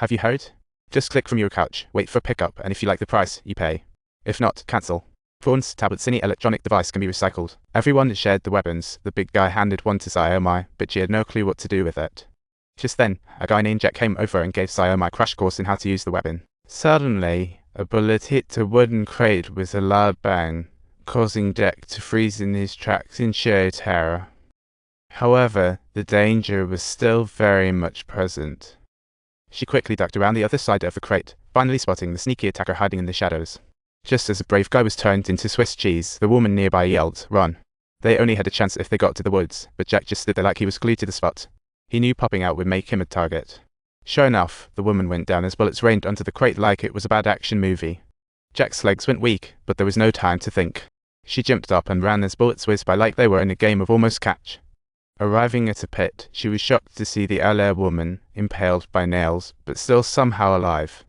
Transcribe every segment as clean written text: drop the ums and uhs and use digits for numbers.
Have you heard? Just click from your couch, wait for pickup, and if you like the price, you pay. If not, cancel. Phones, tablets, any electronic device can be recycled. Everyone shared the weapons. The big guy handed one to Sayomai, but she had no clue what to do with it. Just then, a guy named Jack came over and gave Sayomai a crash course in how to use the weapon. Suddenly, a bullet hit a wooden crate with a loud bang, causing Jack to freeze in his tracks in sheer terror. However, the danger was still very much present. She quickly ducked around the other side of the crate, finally spotting the sneaky attacker hiding in the shadows. Just as the brave guy was turned into Swiss cheese, the woman nearby yelled, "Run!" They only had a chance if they got to the woods, but Jack just stood there like he was glued to the spot. He knew popping out would make him a target. Sure enough, the woman went down as bullets rained onto the crate like it was a bad action movie. Jack's legs went weak, but there was no time to think. She jumped up and ran as bullets whizzed by like they were in a game of almost catch. Arriving at a pit, she was shocked to see the Allaire woman, impaled by nails, but still somehow alive.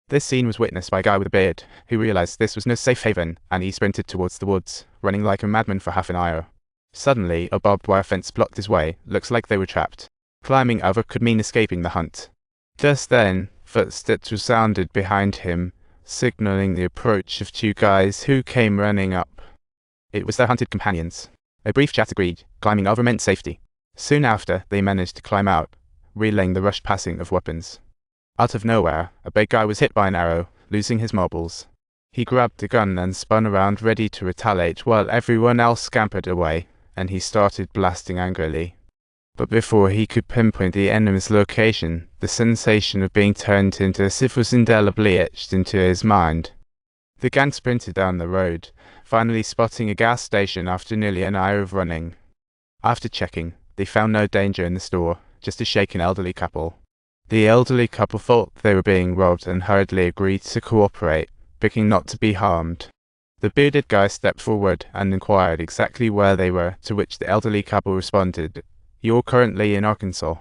This scene was witnessed by a guy with a beard, who realized this was no safe haven, and he sprinted towards the woods, running like a madman for half an hour. Suddenly, a barbed wire fence blocked his way. Looks like they were trapped. Climbing over could mean escaping the hunt. Just then, footsteps resounded behind him, signaling the approach of two guys who came running up. It was their hunted companions. A brief chat agreed. Climbing over meant safety. Soon after, they managed to climb out, relaying the rushed passing of weapons. Out of nowhere, a big guy was hit by an arrow, losing his marbles. He grabbed a gun and spun around ready to retaliate while everyone else scampered away, and he started blasting angrily. But before he could pinpoint the enemy's location, the sensation of being turned into a sieve was indelibly etched into his mind. The gang sprinted down the road, finally spotting a gas station after nearly an hour of running. After checking, they found no danger in the store, just a shaken elderly couple. The elderly couple thought they were being robbed and hurriedly agreed to cooperate, begging not to be harmed. The bearded guy stepped forward and inquired exactly where they were, to which the elderly couple responded, "You're currently in Arkansas."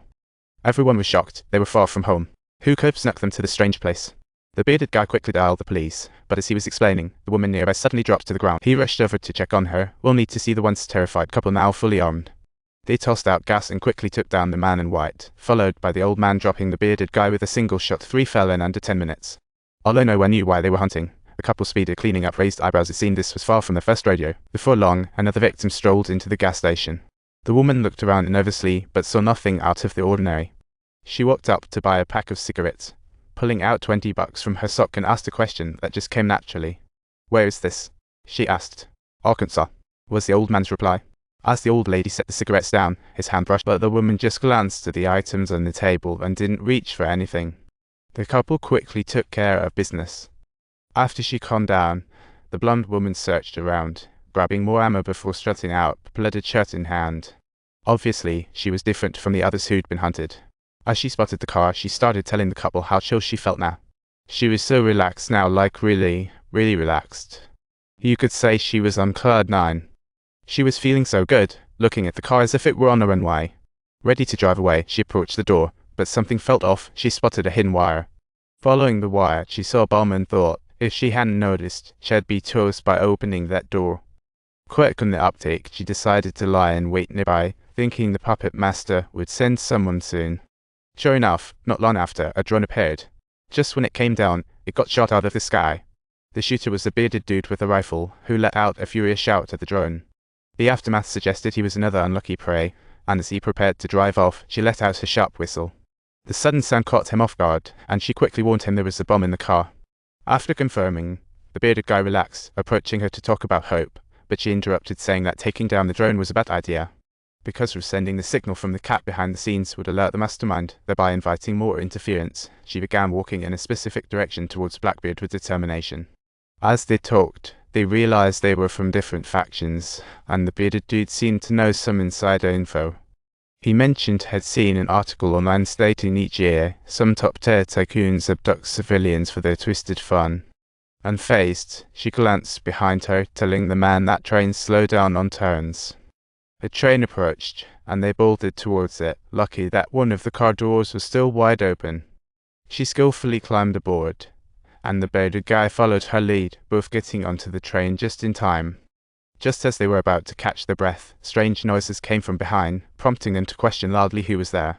Everyone was shocked. They were far from home. Who could have snuck them to this strange place? The bearded guy quickly dialed the police, but as he was explaining, the woman nearby suddenly dropped to the ground. He rushed over to check on her. "We'll need to see the once terrified couple now fully armed." They tossed out gas and quickly took down the man in white, followed by the old man dropping the bearded guy with a single shot. 3 fell in under 10 minutes. Although no one knew why they were hunting, the couple speeded, cleaning up raised eyebrows. It seemed this was far from their first rodeo. Before long, another victim strolled into the gas station. The woman looked around nervously, but saw nothing out of the ordinary. She walked up to buy a pack of cigarettes, pulling out $20 from her sock, and asked a question that just came naturally. "Where is this?" she asked. "Arkansas," was the old man's reply. As the old lady set the cigarettes down, his hand brushed, but the woman just glanced at the items on the table and didn't reach for anything. The couple quickly took care of business. After she calmed down, the blonde woman searched around, grabbing more ammo before strutting out, blooded shirt in hand. Obviously, she was different from the others who'd been hunted. As she spotted the car, she started telling the couple how chill she felt now. She was so relaxed now, like really, really relaxed. You could say she was on cloud 9. She was feeling so good, looking at the car as if it were on a runway. Ready to drive away, she approached the door, but something felt off. She spotted a hidden wire. Following the wire, she saw a bomb and thought, if she hadn't noticed, she'd be toast by opening that door. Quick on the uptake, she decided to lie and wait nearby, thinking the puppet master would send someone soon. Sure enough, not long after, a drone appeared. Just when it came down, it got shot out of the sky. The shooter was a bearded dude with a rifle, who let out a furious shout at the drone. The aftermath suggested he was another unlucky prey, and as he prepared to drive off, she let out her sharp whistle. The sudden sound caught him off guard, and she quickly warned him there was a bomb in the car. After confirming, the bearded guy relaxed, approaching her to talk about hope, but she interrupted, saying that taking down the drone was a bad idea, because of sending the signal from the cat behind the scenes would alert the mastermind, thereby inviting more interference. She began walking in a specific direction towards Blackbeard with determination. As they talked, they realized they were from different factions, and the bearded dude seemed to know some insider info. He mentioned had seen an article online stating each year some top-tier tycoons abduct civilians for their twisted fun. Unfazed, she glanced behind her, telling the man that trains slow down on turns. A train approached, and they bolted towards it, lucky that one of the car doors was still wide open. She skillfully climbed aboard, and the bearded guy followed her lead, both getting onto the train just in time. Just as they were about to catch their breath, strange noises came from behind, prompting them to question loudly who was there.